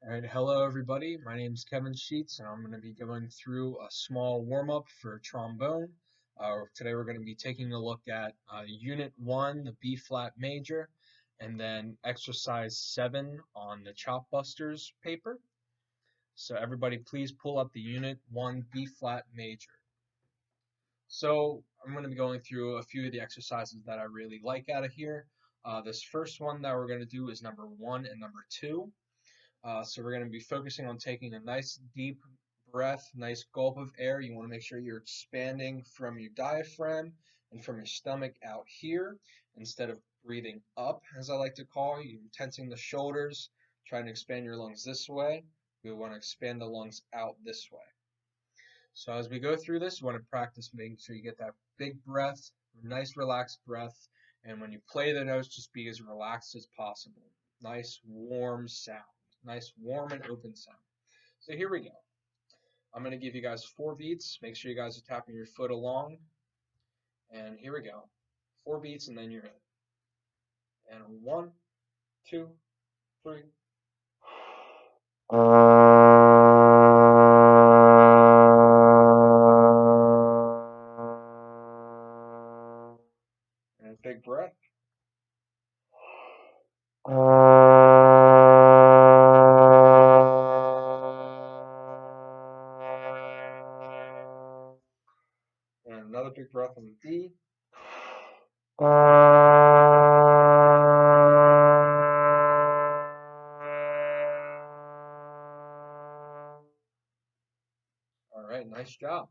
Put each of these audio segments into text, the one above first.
All right, hello everybody. My name is Kevin Sheets, and I'm going to be going through a small warm-up for trombone. Today we're going to be taking a look at Unit 1, the B flat major, and then Exercise 7 on the Chop Busters paper. So everybody please pull up the Unit 1 B flat major. So I'm going to be going through a few of the exercises that I really like out of here. This first one that we're going to do is number 1 and number 2. So we're going to be focusing on taking a nice deep breath, nice gulp of air. You want to make sure you're expanding from your diaphragm and from your stomach out here instead of breathing up, as I like to call it. You're tensing the shoulders, trying to expand your lungs this way. We want to expand the lungs out this way. So as we go through this, you want to practice making sure you get that big breath, nice relaxed breath, and when you play the notes, just be as relaxed as possible. Nice warm sound. Nice warm and open sound. So here we go. I'm going to give you guys 4 beats. Make sure you guys are tapping your foot along. And here we go. 4 beats and then you're in. And 1, 2, 3. And a big breath. And another big breath on the D. All right, nice job.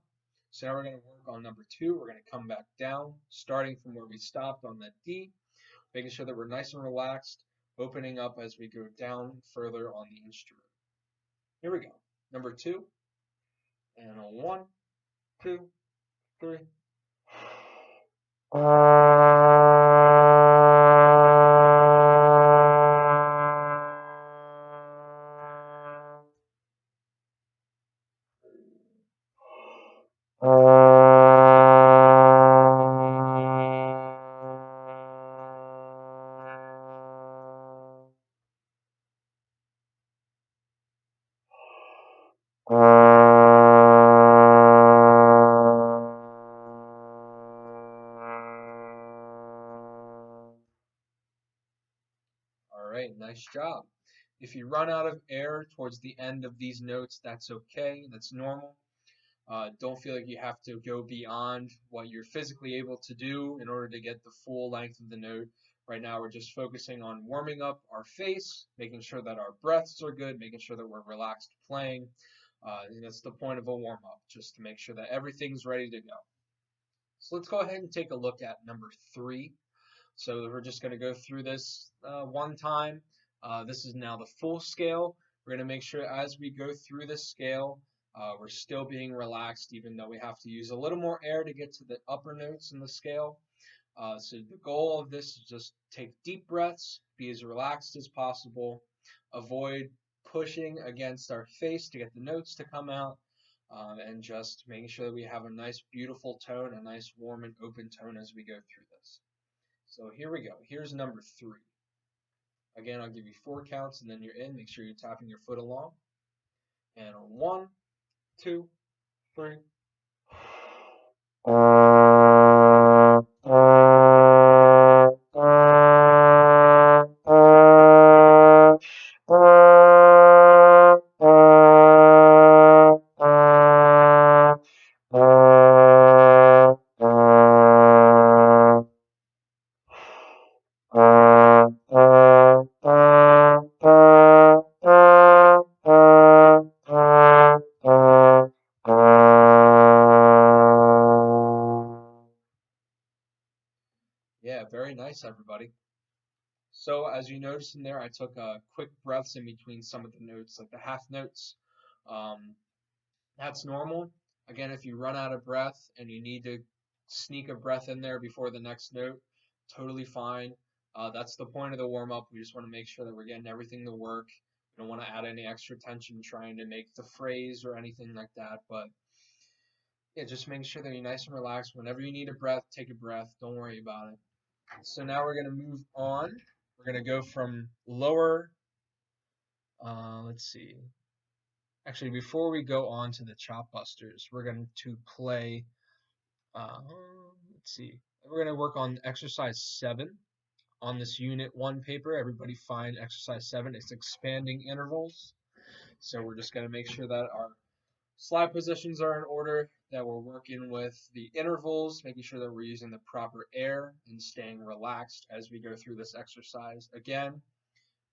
So now we're going to work on number 2. We're going to come back down, starting from where we stopped on that D, making sure that we're nice and relaxed, opening up as we go down further on the instrument. Here we go. Number 2. And a 1, 2, 3. All right, nice job. If you run out of air towards the end of these notes, that's okay. That's normal. Don't feel like you have to go beyond what you're physically able to do in order to get the full length of the note. Right now, we're just focusing on warming up our face, making sure that our breaths are good, making sure that we're relaxed playing. And that's the point of a warm up, just to make sure that everything's ready to go. So let's go ahead and take a look at number 3. So we're just going to go through this one time. This is now the full scale. We're going to make sure as we go through this scale, we're still being relaxed, even though we have to use a little more air to get to the upper notes in the scale. So the goal of this is just take deep breaths, be as relaxed as possible, avoid pushing against our face to get the notes to come out, and just making sure that we have a nice, beautiful tone, a nice, warm and open tone as we go through this. So here we go. Here's number 3. Again, I'll give you 4 counts and then you're in. Make sure you're tapping your foot along. And 1, 2, 3. Yeah, very nice, everybody. So as you notice in there, I took quick breaths in between some of the notes, like the half notes. Um, that's normal. Again, if you run out of breath and you need to sneak a breath in there before the next note, totally fine. That's the point of the warm up. We just want to make sure that we're getting everything to work. We don't want to add any extra tension trying to make the phrase or anything like that. But yeah, just making sure that you're nice and relaxed. Whenever you need a breath, take a breath. Don't worry about it. So now we're going to move on. We're going to go from lower Let's see. Actually, before we go on to the chop busters, we're going to play. Uh, let's see. We're going to work on exercise 7 on this unit 1 paper. Everybody find exercise 7. It's expanding intervals. So we're just going to make sure that our slide positions are in order, that we're working with the intervals, making sure that we're using the proper air and staying relaxed as we go through this exercise. Again,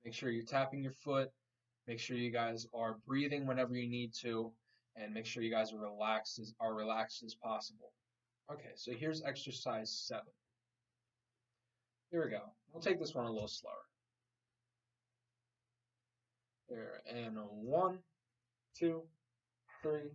make sure you're tapping your foot. Make sure you guys are breathing whenever you need to, and make sure you guys are relaxed as possible. Okay, so here's exercise 7. Here we go. We'll take this one a little slower. Here, and 1, 2, 3.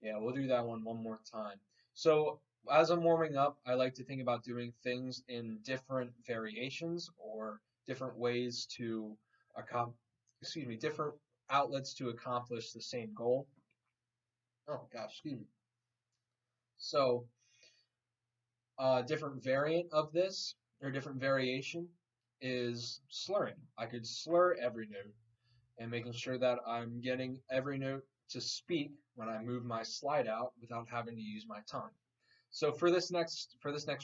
Yeah, we'll do that one more time. So as I'm warming up, I like to think about doing things in different variations or different ways to different outlets to accomplish the same goal. Oh gosh, excuse me. So different variant of this or different variation is slurring. I could slur every note and making sure that I'm getting every note to speak when I move my slide out without having to use my tongue. So for this next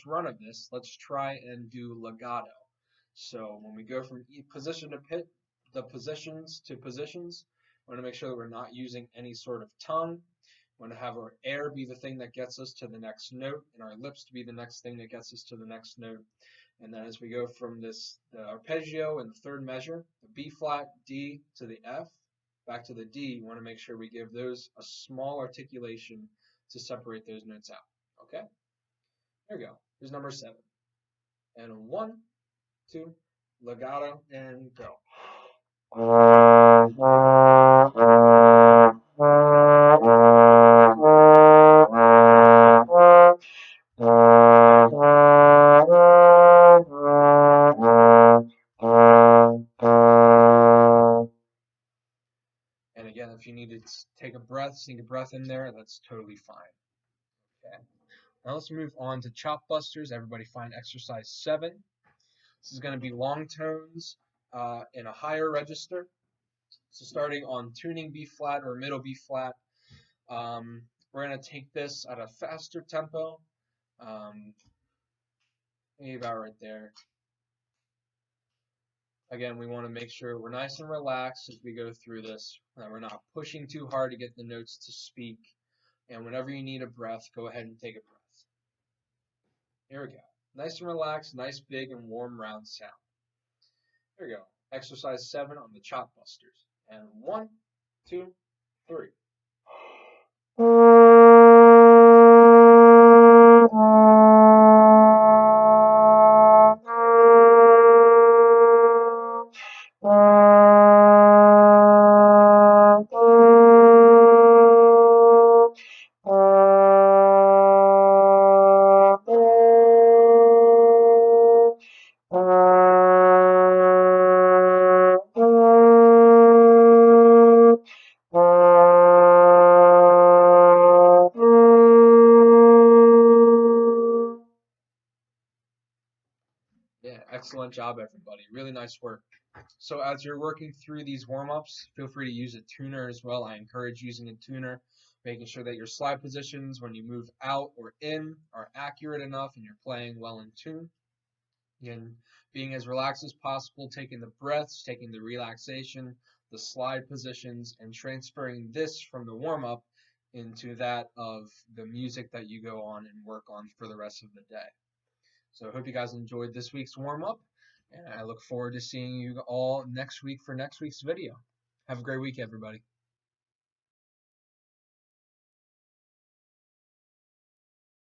run of this, let's try and do legato. So when we go from position to pit, the positions to positions, we want to make sure that we're not using any sort of tongue. We want to have our air be the thing that gets us to the next note, and our lips to be the next thing that gets us to the next note. And then as we go from the arpeggio and the third measure, the B flat, D to the F, back to the D, we want to make sure we give those a small articulation to separate those notes out. Okay? There we go. Here's number 7. And 1, 2, legato, and go. And again, if you need to take a breath, sneak a breath in there, that's totally fine. Okay. Now let's move on to chop busters. Everybody find exercise 7. This is going to be long tones in a higher register. So starting on tuning B flat or middle B flat, we're going to take this at a faster tempo, maybe about right there. Again, we want to make sure we're nice and relaxed as we go through this, that we're not pushing too hard to get the notes to speak. And whenever you need a breath, go ahead and take a breath. Here we go. Nice and relaxed, nice big and warm round sound. Here we go. Exercise 7 on the chop busters. And 1, 2, 3. Yeah, excellent job, everybody. Really nice work. So as you're working through these warm-ups, feel free to use a tuner as well. I encourage using a tuner, making sure that your slide positions when you move out or in are accurate enough and you're playing well in tune. Again, being as relaxed as possible, taking the breaths, taking the relaxation, the slide positions, and transferring this from the warm-up into that of the music that you go on and work on for the rest of the day. So I hope you guys enjoyed this week's warm-up, and I look forward to seeing you all next week for next week's video. Have a great week, everybody.